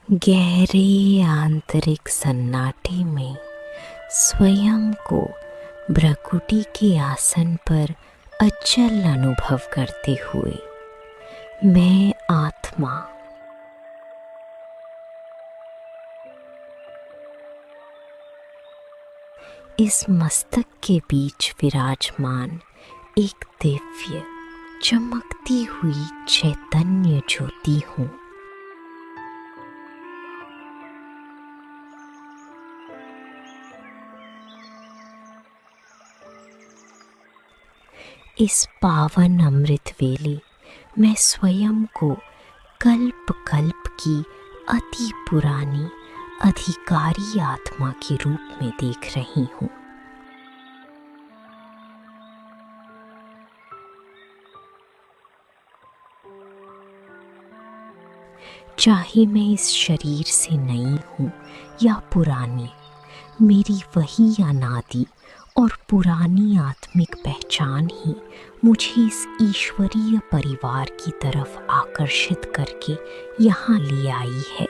गहरे आंतरिक सन्नाटे में स्वयं को भ्रकुटी के आसन पर अचल अनुभव करते हुए मैं आत्मा इस मस्तक के बीच विराजमान एक दिव्य चमकती हुई चैतन्य ज्योति हूँ। इस पावन अमृत वेले मैं स्वयं को कल्प कल्प की अति पुरानी अधिकारी आत्मा के रूप में देख रही हूँ। चाहे मैं इस शरीर से नई हूँ या पुरानी, मेरी वही अनादि और पुरानी आत्मिक पहचान ही मुझे इस ईश्वरीय परिवार की तरफ आकर्षित करके यहाँ ले आई है।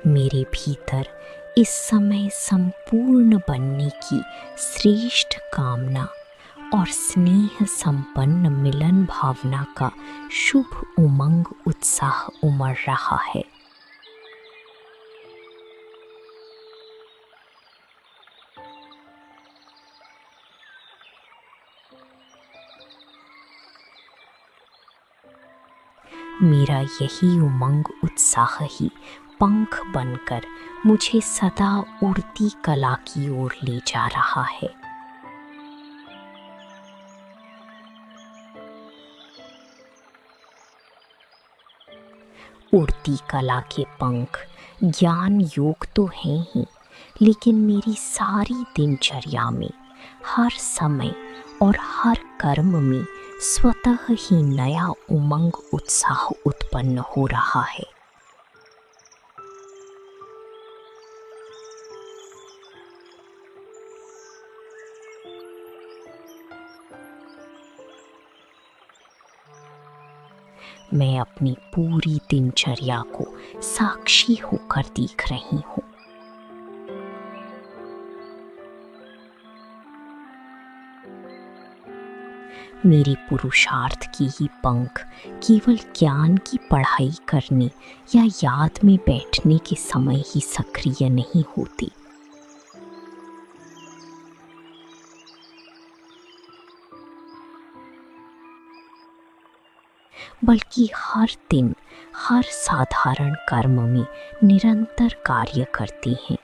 मेरे भीतर इस समय संपूर्ण बनने की श्रेष्ठ कामना और स्नेह संपन्न मिलन भावना का शुभ उमंग उत्साह उमड़ रहा है। मेरा यही उमंग उत्साह ही पंख बनकर मुझे सदा उड़ती कला की ओर ले जा रहा है। उड़ती कला के पंख ज्ञान योग तो हैं ही, लेकिन मेरी सारी दिनचर्या में हर समय और हर कर्म में स्वतः ही नया उमंग उत्साह उत्पन्न हो रहा है। मैं अपनी पूरी दिनचर्या को साक्षी होकर देख रही हूँ। मेरी पुरुषार्थ की ही पंख केवल ज्ञान की पढ़ाई करने या याद में बैठने के समय ही सक्रिय नहीं होती, बल्कि हर दिन हर साधारण कर्म में निरंतर कार्य करती हैं।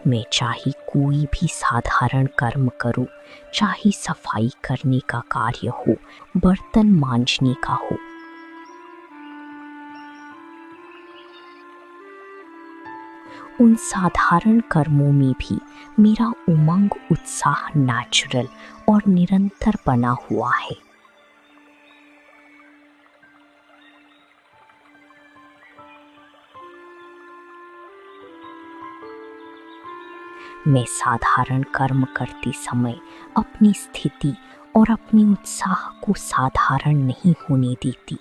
मैं चाहे कोई भी साधारण कर्म करूं, चाहे सफाई करने का कार्य हो, बर्तन मांजने का हो, उन साधारण कर्मों में भी मेरा उमंग उत्साह नेचुरल और निरंतर बना हुआ है। मैं साधारण कर्म करते समय अपनी स्थिति और अपने उत्साह को साधारण नहीं होने देती।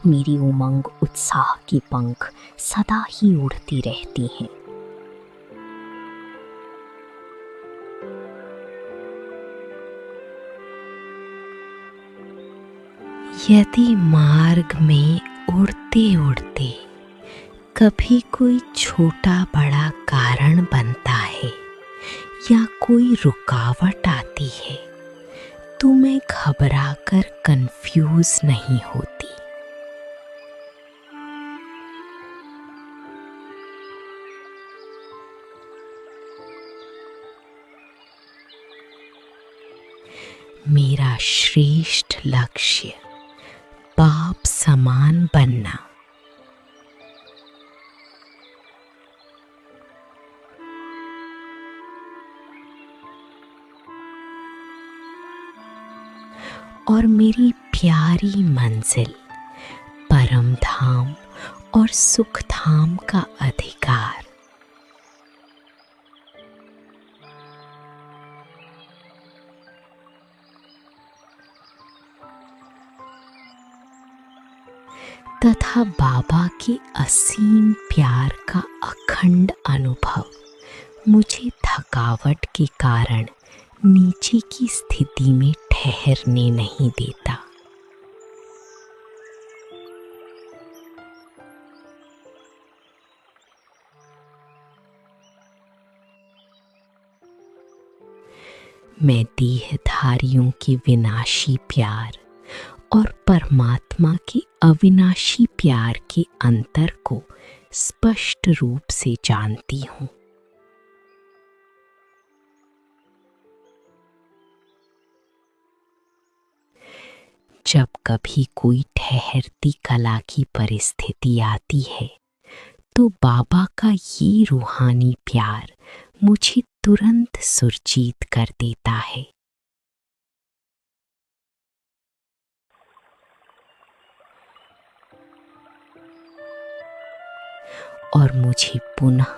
मेरी उमंग उत्साह की पंख सदा ही उड़ती रहती हैं। यदि मार्ग में उड़ते उड़ते कभी कोई छोटा बड़ा कारण बनता है या कोई रुकावट आती है, तो मैं घबराकर कंफ्यूज नहीं होती। मेरा श्रेष्ठ लक्ष्य बाप समान बनना, और मेरी प्यारी मंजिल, परम धाम और सुख धाम का अधिकार। तथा बाबा के असीम प्यार का अखंड अनुभव मुझे थकावट के कारण नीचे की स्थिति में ठहरने नहीं देता। मैं देहधारियों के विनाशी प्यार और परमात्मा के अविनाशी प्यार के अंतर को स्पष्ट रूप से जानती हूँ। जब कभी कोई ठहरती कला की परिस्थिति आती है तो बाबा का ये रूहानी प्यार मुझे तुरंत सुरजीत कर देता है और मुझे पुनः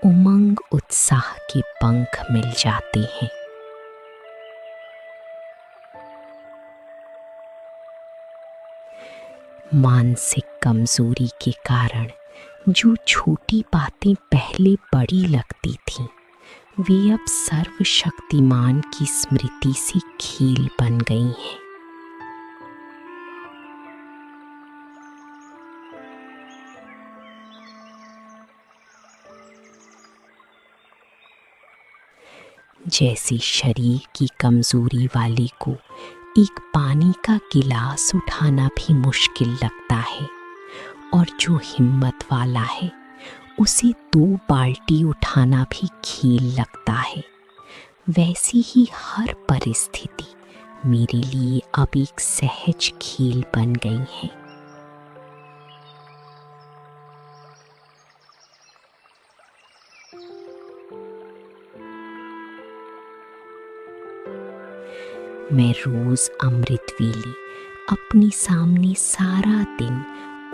उमंग उत्साह के पंख मिल जाते हैं। मानसिक कमजोरी के कारण जो छोटी बातें पहले बड़ी लगती थीं, वे अब सर्वशक्तिमान की स्मृति से खेल बन गई हैं। जैसे शरीर की कमजोरी वाले को एक पानी का गिलास उठाना भी मुश्किल लगता है और जो हिम्मत वाला है उसे 2 बाल्टी उठाना भी खेल लगता है, वैसी ही हर परिस्थिति मेरे लिए अब एक सहज खेल बन गई है। मैं रोज अमृत वेले अपने सामने सारा दिन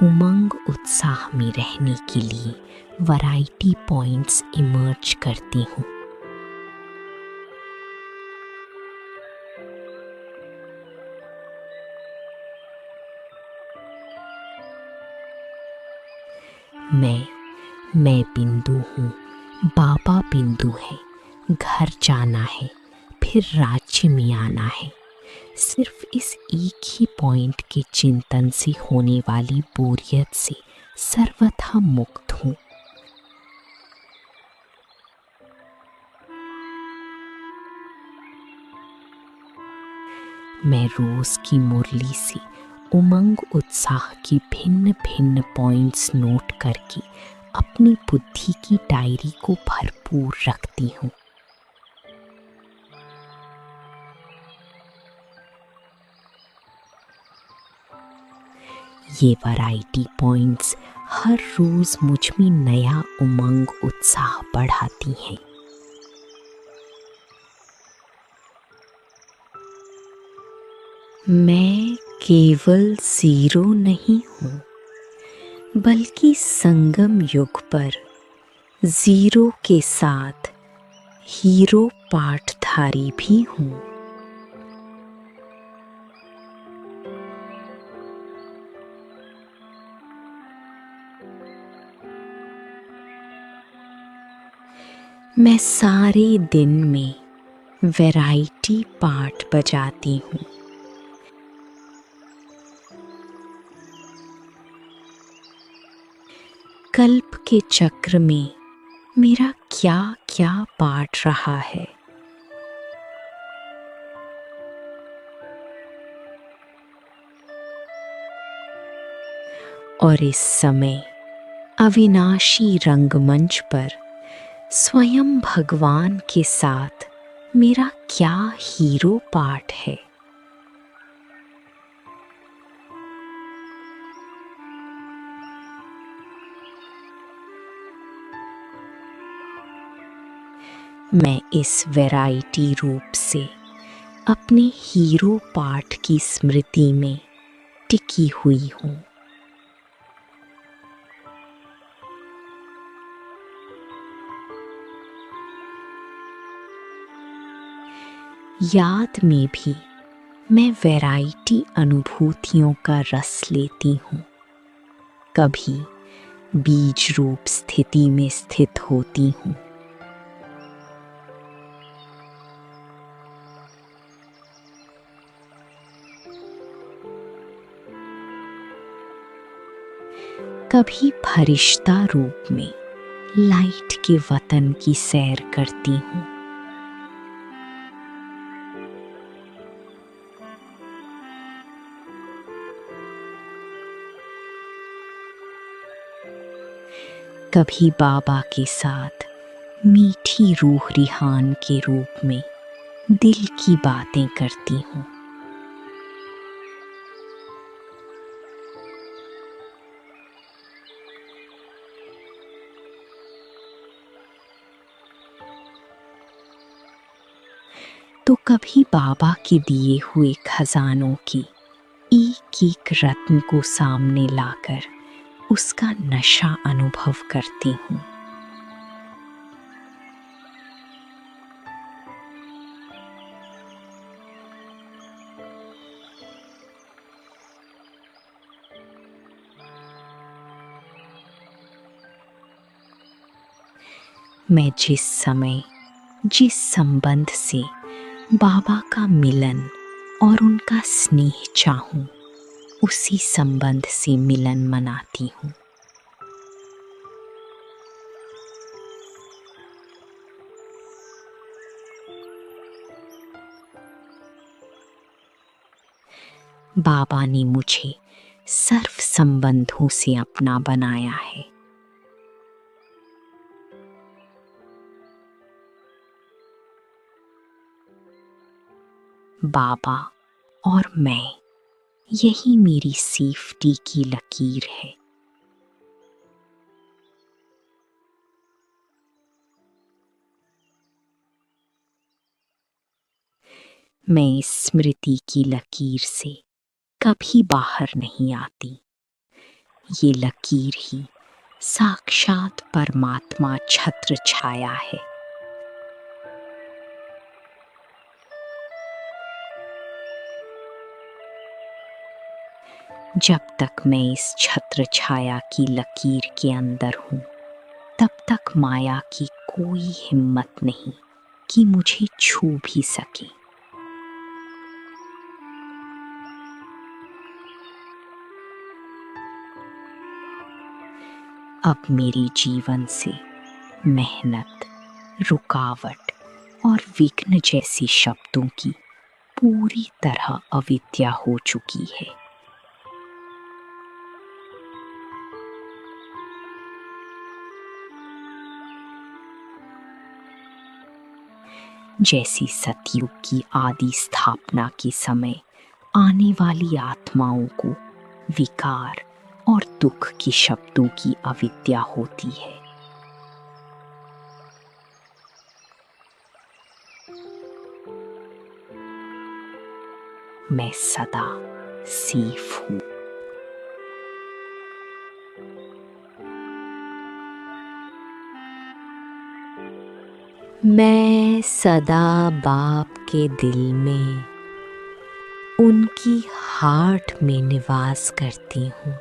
उमंग उत्साह में रहने के लिए वैरायटी पॉइंट्स इमर्ज करती हूँ। मैं बिंदु हूँ, बाबा बिंदु है, घर जाना है, फिर राज्य में आना है। सिर्फ इस एक ही पॉइंट के चिंतन से होने वाली बोरियत से सर्वथा मुक्त हूँ। मैं रोज की मुरली से उमंग उत्साह की भिन्न भिन्न पॉइंट्स नोट करके अपनी बुद्धि की डायरी को भरपूर रखती हूँ। ये वैरायटी पॉइंट्स हर रोज मुझ में नया उमंग उत्साह बढ़ाती हैं। मैं केवल 0 नहीं हूँ, बल्कि संगम युग पर 0 के साथ हीरो पाठधारी भी हूँ। मैं सारे दिन में वैरायटी पार्ट बजाती हूँ। कल्प के चक्र में मेरा क्या क्या पार्ट रहा है। और इस समय अविनाशी रंगमंच पर स्वयं भगवान के साथ मेरा क्या हीरो पार्ट है। मैं इस वैरायटी रूप से अपने हीरो पाठ की स्मृति में टिकी हुई हूँ। याद में भी मैं वैरायटी अनुभूतियों का रस लेती हूँ। कभी बीज रूप स्थिति में स्थित होती हूँ, कभी फरिश्ता रूप में लाइट के वतन की सैर करती हूँ। कभी बाबा के साथ मीठी रूह रिहान के रूप में दिल की बातें करती हूँ। तो कभी बाबा के दिए हुए खजानों की एक एक रत्न को सामने लाकर उसका नशा अनुभव करती हूँ। मैं जिस समय जिस संबंध से बाबा का मिलन और उनका स्नेह चाहूं, उसी संबंध से मिलन मनाती हूँ। बाबा ने मुझे सर्व संबंधों से अपना बनाया है। बाबा और मैं, यही मेरी सेफ्टी की लकीर है। मैं इस स्मृति की लकीर से कभी बाहर नहीं आती। ये लकीर ही साक्षात परमात्मा छत्र छाया है। जब तक मैं इस छत्र छाया की लकीर के अंदर हूँ, तब तक माया की कोई हिम्मत नहीं कि मुझे छू भी सके। अब मेरे जीवन से मेहनत, रुकावट और विघ्न जैसी शब्दों की पूरी तरह अविद्या हो चुकी है। जैसी सतयुग की आदि स्थापना के समय आने वाली आत्माओं को विकार और दुख के शब्दों की अविद्या होती है। मैं सदा सेफ हूँ। मैं सदा बाप के दिल में, उनकी हार्ट में निवास करती हूँ।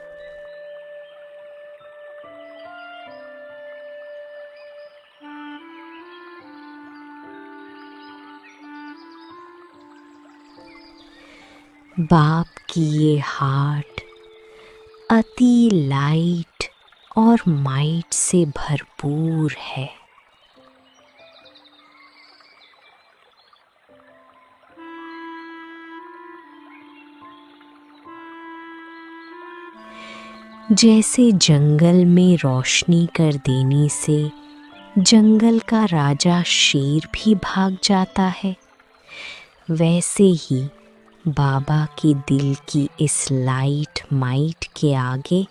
बाप की ये हार्ट अति लाइट और माइट से भरपूर है। जैसे जंगल में रोशनी कर देने से जंगल का राजा शेर भी भाग जाता है, वैसे ही बाबा के दिल की इस लाइट माइट के आगे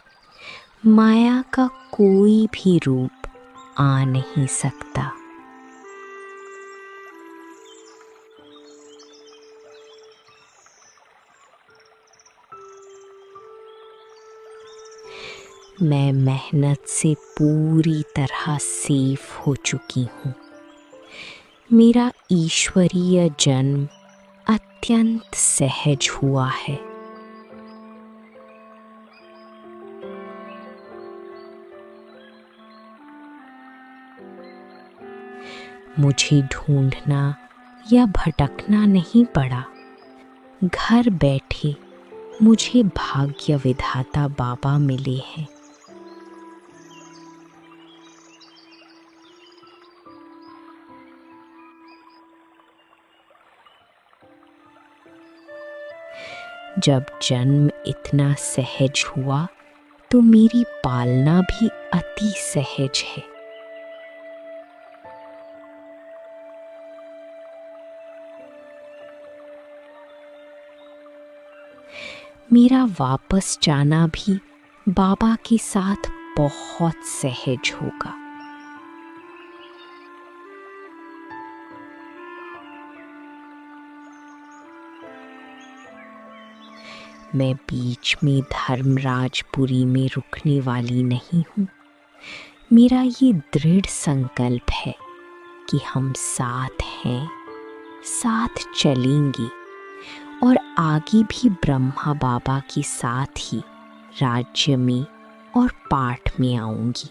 माया का कोई भी रूप आ नहीं सकता। मैं मेहनत से पूरी तरह सेफ हो चुकी हूँ। मेरा ईश्वरीय जन्म अत्यंत सहज हुआ है। मुझे ढूंढना या भटकना नहीं पड़ा। घर बैठे मुझे भाग्य विधाता बाबा मिले हैं। जब जन्म इतना सहज हुआ तो मेरी पालना भी अति सहज है। मेरा वापस जाना भी बाबा के साथ बहुत सहज होगा। मैं बीच में धर्मराजपुरी में रुकने वाली नहीं हूँ। मेरा ये दृढ़ संकल्प है कि हम साथ हैं, साथ चलेंगे और आगे भी ब्रह्मा बाबा के साथ ही राज्य में और पाठ में आऊंगी।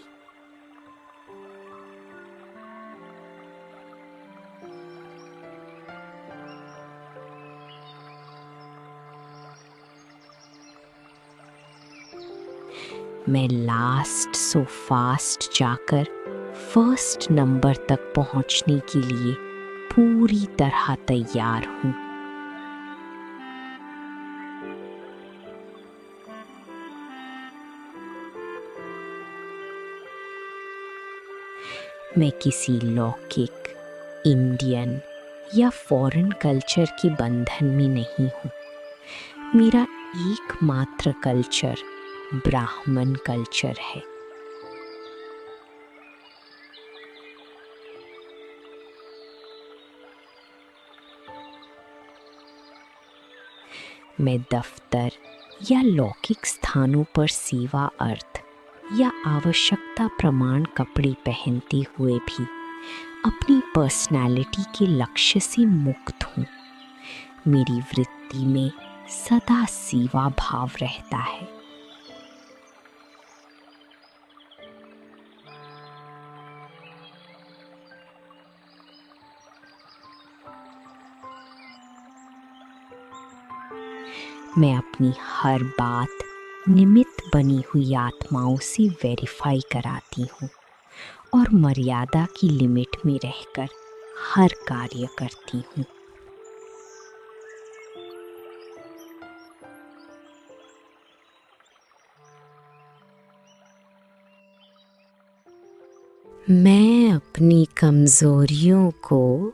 मैं लास्ट सो फास्ट जाकर फर्स्ट नंबर तक पहुंचने के लिए पूरी तरह तैयार हूँ। मैं किसी लौकिक, इंडियन या फॉरेन कल्चर के बंधन में नहीं हूँ। मेरा एकमात्र कल्चर ब्राह्मण कल्चर है। मैं दफ्तर या लौकिक स्थानों पर सेवा अर्थ या आवश्यकता प्रमाण कपड़े पहनते हुए भी अपनी पर्सनालिटी के लक्ष्य से मुक्त हूँ। मेरी वृत्ति में सदा सेवा भाव रहता है। मैं अपनी हर बात निमित्त बनी हुई आत्माओं से वेरीफाई कराती हूँ और मर्यादा की लिमिट में रहकर हर कार्य करती हूँ। मैं अपनी कमजोरियों को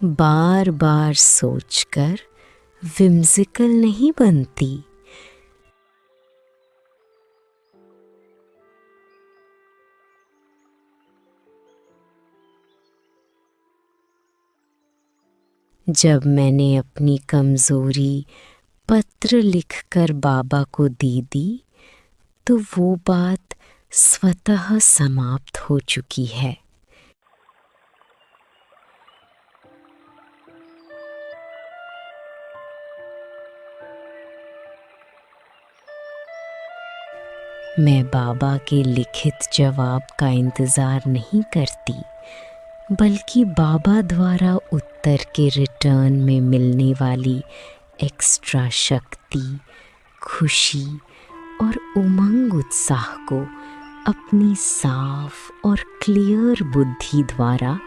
बार बार सोचकर विम्सिकल नहीं बनती। जब मैंने अपनी कमजोरी पत्र लिखकर बाबा को दे दी तो वो बात स्वतः समाप्त हो चुकी है। मैं बाबा के लिखित जवाब का इंतज़ार नहीं करती, बल्कि बाबा द्वारा उत्तर के रिटर्न में मिलने वाली एक्स्ट्रा शक्ति, खुशी और उमंग उत्साह को अपनी साफ और क्लियर बुद्धि द्वारा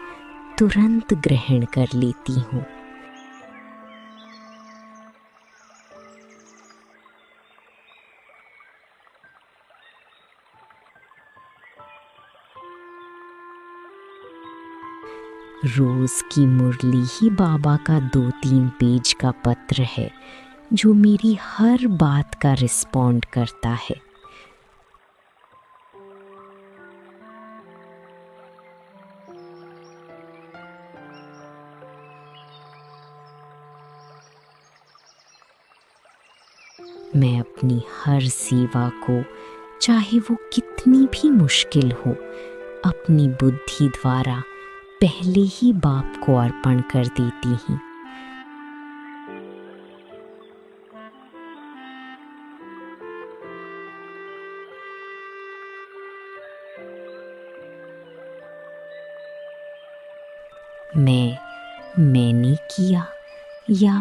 तुरंत ग्रहण कर लेती हूँ। रोज की मुरली ही बाबा का 2-3 पेज का पत्र है जो मेरी हर बात का रिस्पॉन्ड करता है। मैं अपनी हर सेवा को चाहे वो कितनी भी मुश्किल हो, अपनी बुद्धि द्वारा पहले ही बाप को अर्पण कर देती हूँ। मैंने किया या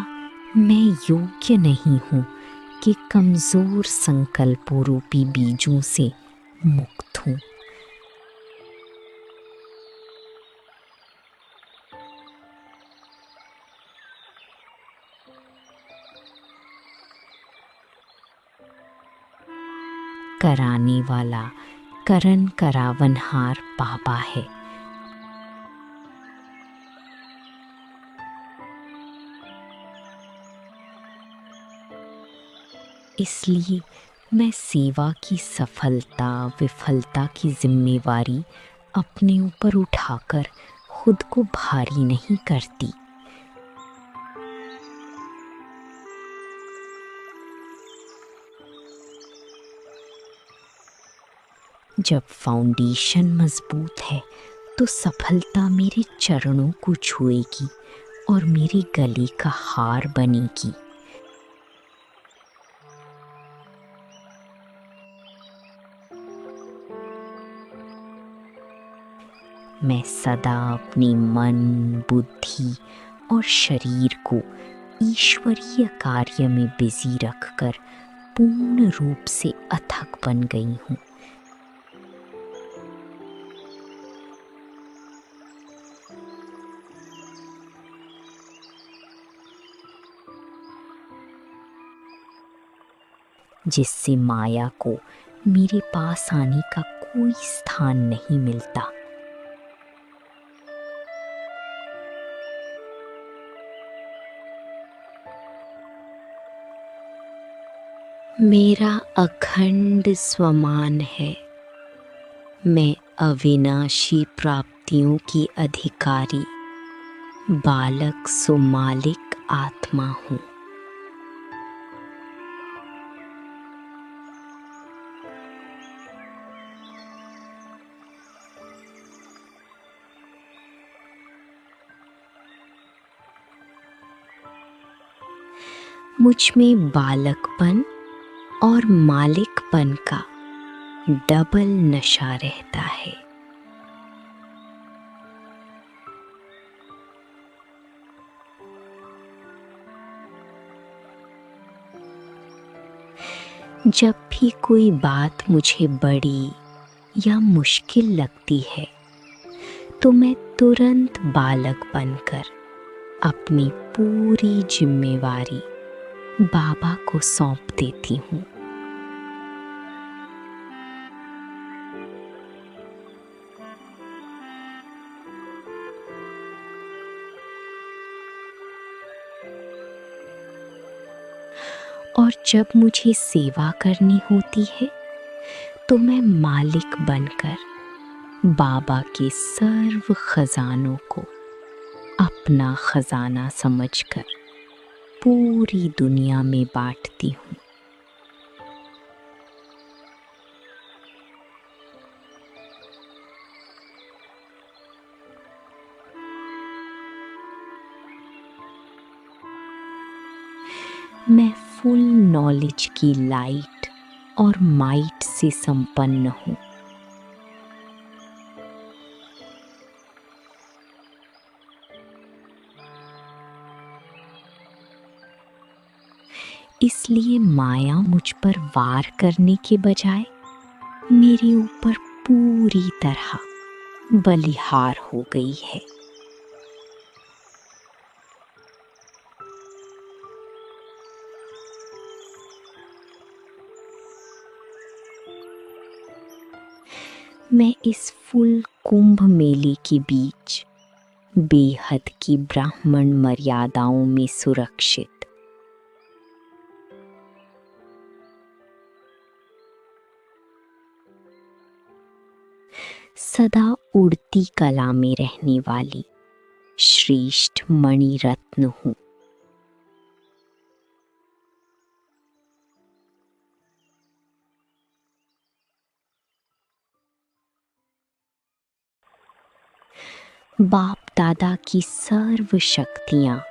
मैं योग्य नहीं हूँ कि कमज़ोर संकल्पों रूपी बीजों से मुक्त हूँ। कराने वाला करण करावनहार बाबा है। इसलिए मैं सेवा की सफलता विफलता की जिम्मेवारी अपने ऊपर उठाकर खुद को भारी नहीं करती। जब फाउंडेशन मजबूत है तो सफलता मेरे चरणों को छुएगी और मेरे गले का हार बनेगी। मैं सदा अपने मन, बुद्धि और शरीर को ईश्वरीय कार्य में बिजी रखकर पूर्ण रूप से अथक बन गई हूँ। जिससे माया को मेरे पास आने का कोई स्थान नहीं मिलता। मेरा अखंड स्वमान है। मैं अविनाशी प्राप्तियों की अधिकारी बालक सुमालिक आत्मा हूँ। मुझ में बालकपन और मालिकपन का डबल नशा रहता है। जब भी कोई बात मुझे बड़ी या मुश्किल लगती है तो मैं तुरंत बालक बनकर अपनी पूरी जिम्मेवारी बाबा को सौंप देती हूँ। और जब मुझे सेवा करनी होती है तो मैं मालिक बनकर बाबा के सर्व खजानों को अपना खजाना समझकर पूरी दुनिया में बांटती हूँ। मैं फुल नॉलेज की लाइट और माइट से संपन्न हूँ। इसलिए माया मुझ पर वार करने के बजाय मेरे ऊपर पूरी तरह बलिहार हो गई है। मैं इस फुल कुंभ मेले के बीच बेहद की ब्राह्मण मर्यादाओं में सुरक्षित सदा उड़ती कला में रहने वाली श्रेष्ठ मणि रत्न हूँ। बाप दादा की सर्व शक्तियाँ,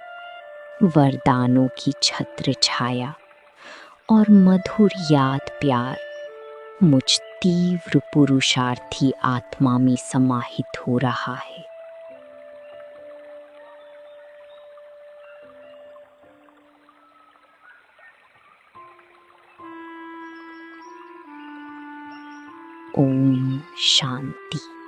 वरदानों की छत्र छाया और मधुर याद प्यार मुझ तीव्र पुरुषार्थी आत्मा में समाहित हो रहा है। ओम शांति।